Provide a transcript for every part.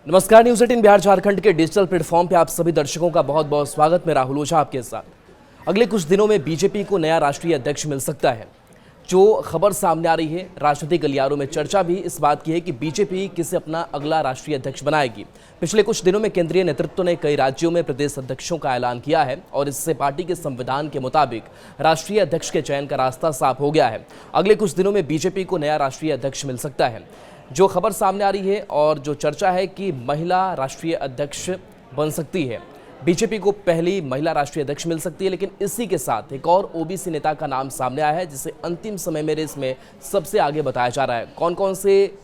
नमस्कार, न्यूज़ 18 बिहार झारखंड के digital platform पे आप सभी दर्शकों का बहुत बहुत स्वागत। मैं राहुल ओझा आपके साथ। अगले कुछ दिनों में बीजेपी को नया राष्ट्रीय अध्यक्ष मिल सकता है। जो खबर सामने आ रही है, राजनीतिक गलियारों में चर्चा भी इस बात की है कि बीजेपी किसे अपना अगला राष्ट्रीय अध्यक्ष बनाएगी। पिछले कुछ दिनों में केंद्रीय नेतृत्व ने कई राज्यों में प्रदेश अध्यक्षों का ऐलान किया है और इससे पार्टी के संविधान के मुताबिक राष्ट्रीय अध्यक्ष के चयन का रास्ता साफ हो गया है। अगले कुछ दिनों में बीजेपी को नया राष्ट्रीय अध्यक्ष मिल सकता है। जो खबर सामने आ रही है और जो चर्चा है कि महिला राष्ट्रीय अध्यक्ष बन सकती है, बीजेपी को पहली महिला राष्ट्रीय अध्यक्ष मिल सकती है। लेकिन इसी के साथ एक और ओबीसी नेता का नाम सामने आया है जिसे अंतिम समय में रेस में सबसे आगे बताया जा रहा है। कौन कौन से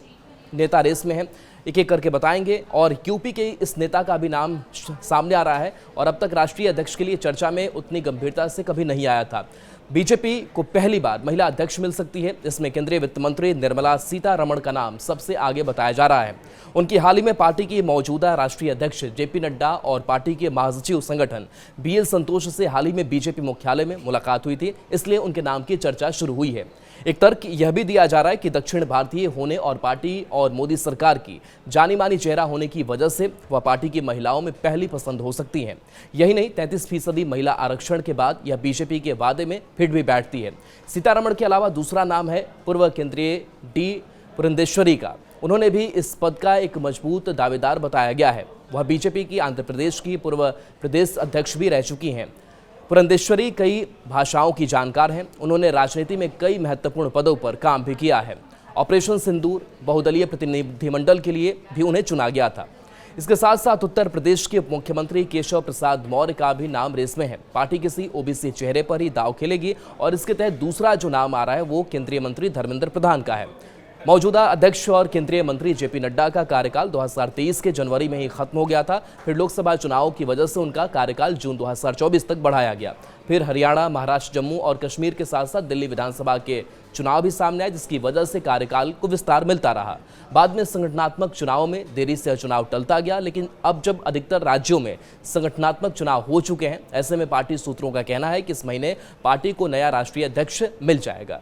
नेता रेस में हैं, एक एक करके बताएंगे। और यूपी के इस नेता का भी नाम सामने आ रहा है और अब तक राष्ट्रीय अध्यक्ष के लिए चर्चा में उतनी गंभीरता से कभी नहीं आया था। बीजेपी को पहली बार महिला अध्यक्ष मिल सकती है। इसमें केंद्रीय वित्त मंत्री निर्मला सीतारमण का नाम सबसे आगे बताया जा रहा है। उनकी हाल ही में पार्टी की मौजूदा राष्ट्रीय अध्यक्ष जेपी नड्डा और पार्टी के महासचिव संगठन बीएल संतोष से हाल ही में बीजेपी मुख्यालय में मुलाकात हुई थी, इसलिए उनके नाम की चर्चा शुरू हुई है। एक तर्क यह भी दिया जा रहा है कि दक्षिण भारतीय होने और पार्टी और मोदी सरकार की जानी मानी चेहरा होने की वजह से वह पार्टी की महिलाओं में पहली पसंद हो सकती हैं। यही नहीं, 33% महिला आरक्षण के बाद यह बीजेपी के वादे में फिट भी बैठती है। सीतारमण के अलावा दूसरा नाम है पूर्व केंद्रीय डी पुरंदेश्वरी का। उन्होंने भी इस पद का एक मजबूत दावेदार बताया गया है। वह बीजेपी की आंध्र प्रदेश की पूर्व प्रदेश अध्यक्ष भी रह चुकी हैं। पुरंदेश्वरी कई भाषाओं की जानकार हैं। उन्होंने राजनीति में कई महत्वपूर्ण पदों पर काम भी किया है। ऑपरेशन सिंदूर बहुदलीय प्रतिनिधिमंडल के लिए भी उन्हें चुना गया था। इसके साथ साथ उत्तर प्रदेश के उप मुख्यमंत्री केशव प्रसाद मौर्य का भी नाम रेस में है। पार्टी किसी ओबीसी चेहरे पर ही दांव खेलेगी और इसके तहत दूसरा जो नाम आ रहा है वो केंद्रीय मंत्री धर्मेंद्र प्रधान का है। मौजूदा अध्यक्ष और केंद्रीय मंत्री जेपी नड्डा का कार्यकाल 2023 के जनवरी में ही खत्म हो गया था। फिर लोकसभा चुनाव की वजह से उनका कार्यकाल जून 2024 तक बढ़ाया गया। फिर हरियाणा, महाराष्ट्र, जम्मू और कश्मीर के साथ साथ दिल्ली विधानसभा के चुनाव भी सामने आए, जिसकी वजह से कार्यकाल को विस्तार मिलता रहा। बाद में संगठनात्मक चुनाव में देरी से चुनाव टलता गया, लेकिन अब जब अधिकतर राज्यों में संगठनात्मक चुनाव हो चुके हैं, ऐसे में पार्टी सूत्रों का कहना है कि इस महीने पार्टी को नया राष्ट्रीय अध्यक्ष मिल जाएगा।